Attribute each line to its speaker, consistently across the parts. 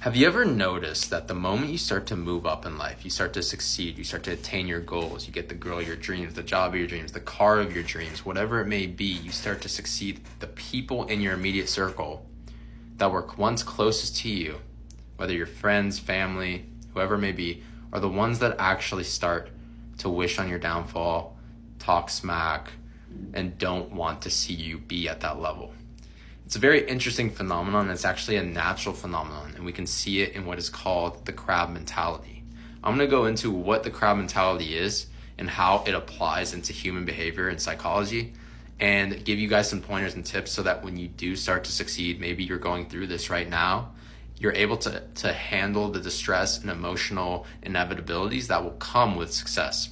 Speaker 1: Have you ever noticed that the moment you start to move up in life, you start to succeed, you start to attain your goals, you get the girl of your dreams, the job of your dreams, the car of your dreams, whatever it may be, you start to succeed, the people in your immediate circle that were once closest to you, whether your friends, family, whoever it may be, are the ones that actually start to wish on your downfall, talk smack, and don't want to see you be at that level. It's a very interesting phenomenon. It's actually a natural phenomenon, and we can see it in what is called the crab mentality. I'm going to go into what the crab mentality is and how it applies into human behavior and psychology, and give you guys some pointers and tips so that when you do start to succeed, maybe you're going through this right now, you're able to handle the distress and emotional inevitabilities that will come with success.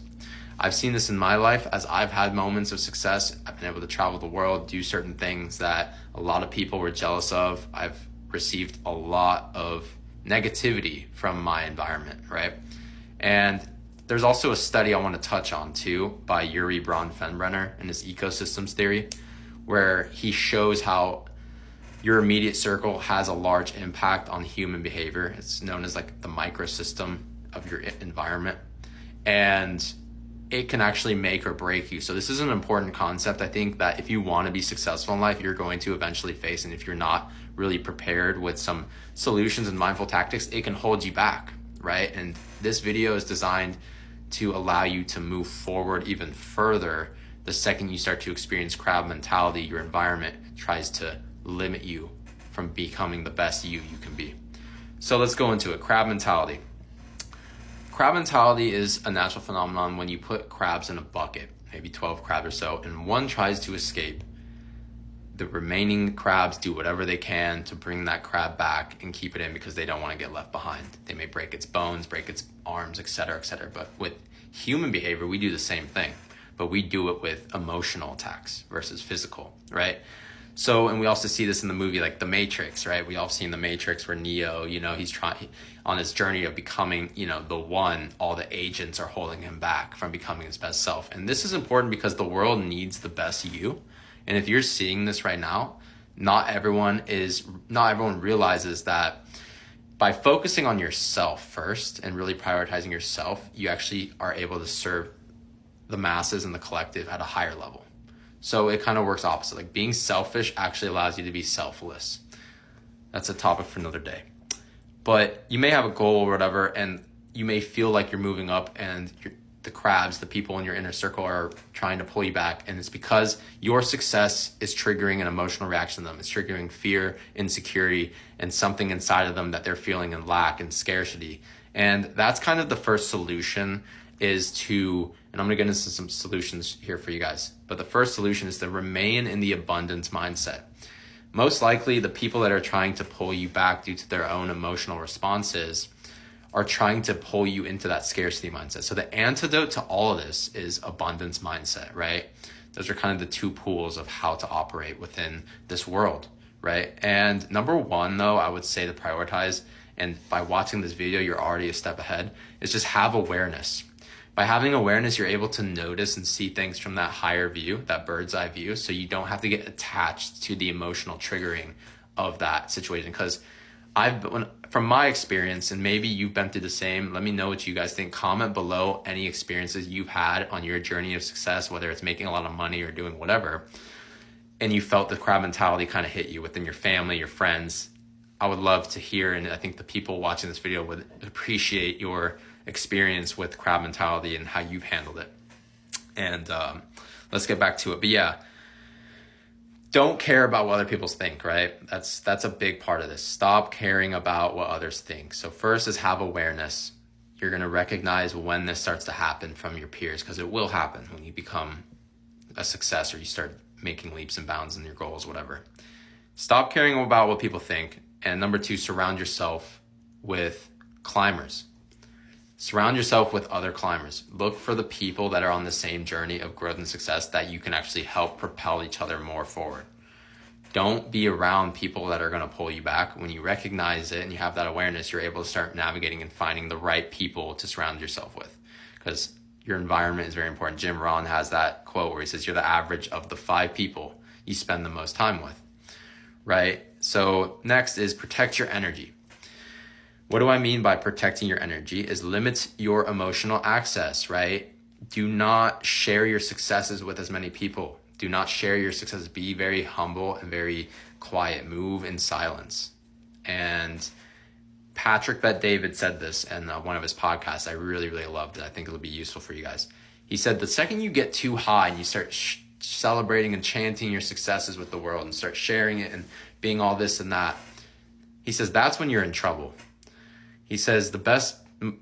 Speaker 1: I've seen this in my life as I've had moments of success. I've been able to travel the world, do certain things that a lot of people were jealous of. I've received a lot of negativity from my environment, right? And there's also a study I want to touch on too by Urie Bronfenbrenner and his ecosystems theory, where he shows how your immediate circle has a large impact on human behavior. It's known as like the microsystem of your environment. And it can actually make or break you. So this is an important concept. I think that if you want to be successful in life, you're going to eventually face, and if you're not really prepared with some solutions and mindful tactics, it can hold you back, right? And this video is designed to allow you to move forward even further. The second you start to experience crab mentality, your environment tries to limit you from becoming the best you can be. So let's go into it. Crab mentality. Crab mentality is a natural phenomenon when you put crabs in a bucket, maybe 12 crabs or so, and one tries to escape. The remaining crabs do whatever they can to bring that crab back and keep it in because they don't want to get left behind. They may break its bones, break its arms, etc., etc. But with human behavior, we do the same thing, but we do it with emotional attacks versus physical, right? So, and we also see this in the movie like The Matrix, right? We all seen The Matrix where Neo, he's trying on his journey of becoming, the one. All the agents are holding him back from becoming his best self. And this is important because the world needs the best you. And if you're seeing this right now, not everyone realizes that by focusing on yourself first and really prioritizing yourself, you actually are able to serve the masses and the collective at a higher level. So it kind of works opposite. Like being selfish actually allows you to be selfless. That's a topic for another day. But you may have a goal or whatever, and you may feel like you're moving up and the crabs, the people in your inner circle are trying to pull you back. And it's because your success is triggering an emotional reaction to them. It's triggering fear, insecurity, and something inside of them that they're feeling in lack and scarcity. And that's kind of the first solution is to, and I'm going to get into some solutions here for you guys, but the first solution is to remain in the abundance mindset. Most likely the people that are trying to pull you back due to their own emotional responses are trying to pull you into that scarcity mindset. So the antidote to all of this is abundance mindset, right? Those are kind of the two pools of how to operate within this world, right? And number one, though, I would say to prioritize, and by watching this video, you're already a step ahead, is just have awareness. By having awareness, you're able to notice and see things from that higher view, that bird's eye view, so you don't have to get attached to the emotional triggering of that situation. Because from my experience, and maybe you've been through the same, let me know what you guys think. Comment below any experiences you've had on your journey of success, whether it's making a lot of money or doing whatever, and you felt the crab mentality kind of hit you within your family, your friends. I would love to hear, and I think the people watching this video would appreciate your experience with crab mentality and how you've handled it. And let's get back to it. But yeah, don't care about what other people think, right? That's a big part of this. Stop caring about what others think. So first is have awareness. You're going to recognize when this starts to happen from your peers, because it will happen when you become a success or you start making leaps and bounds in your goals, whatever. Stop caring about what people think. And number two, surround yourself with climbers. Surround yourself with other climbers. Look for the people that are on the same journey of growth and success that you can actually help propel each other more forward. Don't be around people that are going to pull you back. When you recognize it and you have that awareness, you're able to start navigating and finding the right people to surround yourself with, because your environment is very important. Jim Rohn has that quote where he says, you're the average of the 5 people you spend the most time with, right? So next is protect your energy. What do I mean by protecting your energy? Is limit your emotional access, right? Do not share your successes with as many people. Do not share your successes. Be very humble and very quiet. Move in silence. And Patrick Bet-David said this in one of his podcasts. I really, really loved it. I think it'll be useful for you guys. He said, the second you get too high and you start celebrating and chanting your successes with the world and start sharing it and being all this and that, he says, that's when you're in trouble. He says the best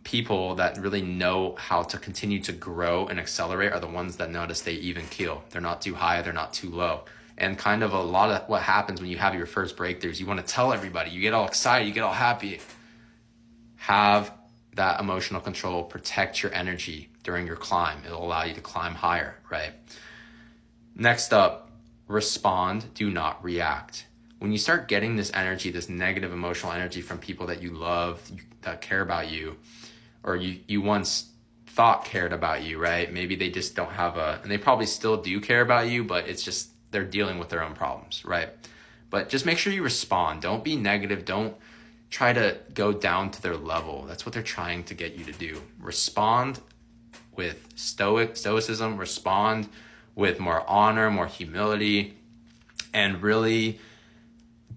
Speaker 1: people that really know how to continue to grow and accelerate are the ones that know how to stay even keel. They're not too high, they're not too low. And kind of a lot of what happens when you have your first breakthroughs, you want to tell everybody, you get all excited, you get all happy. Have that emotional control, protect your energy during your climb. It'll allow you to climb higher, right? Next up, respond, do not react. When you start getting this energy, this negative emotional energy from people that you love, that care about you, or you once thought cared about you, right? Maybe they just don't have and they probably still do care about you, but it's just, they're dealing with their own problems, right? But just make sure you respond. Don't be negative. Don't try to go down to their level. That's what they're trying to get you to do. Respond with stoicism, respond with more honor, more humility, and really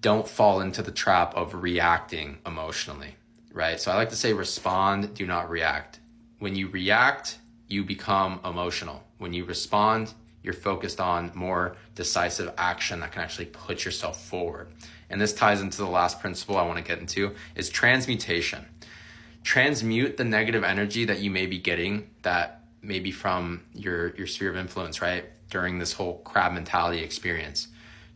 Speaker 1: don't fall into the trap of reacting emotionally, right? So I like to say respond, do not react. When you react, you become emotional. When you respond, you're focused on more decisive action that can actually put yourself forward. And this ties into the last principle I want to get into, is transmutation. Transmute the negative energy that you may be getting, that may be from your sphere of influence, right? During this whole crab mentality experience.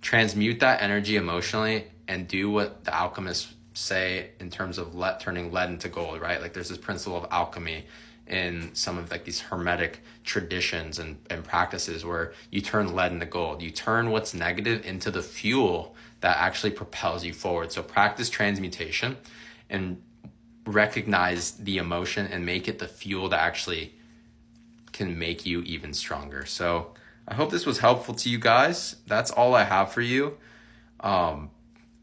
Speaker 1: Transmute that energy emotionally and do what the alchemists say in terms of turning lead into gold, right? Like there's this principle of alchemy in some of like these hermetic traditions and practices where you turn lead into gold. You turn what's negative into the fuel that actually propels you forward. So practice transmutation and recognize the emotion and make it the fuel that actually can make you even stronger. So I hope this was helpful to you guys. That's all I have for you.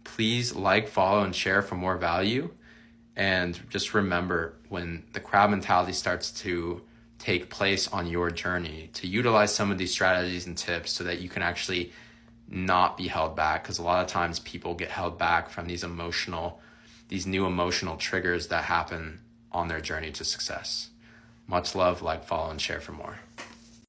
Speaker 1: Please like, follow, and share for more value. And just remember, when the crab mentality starts to take place on your journey, to utilize some of these strategies and tips so that you can actually not be held back. Because a lot of times people get held back from these new emotional triggers that happen on their journey to success. Much love, like, follow, and share for more.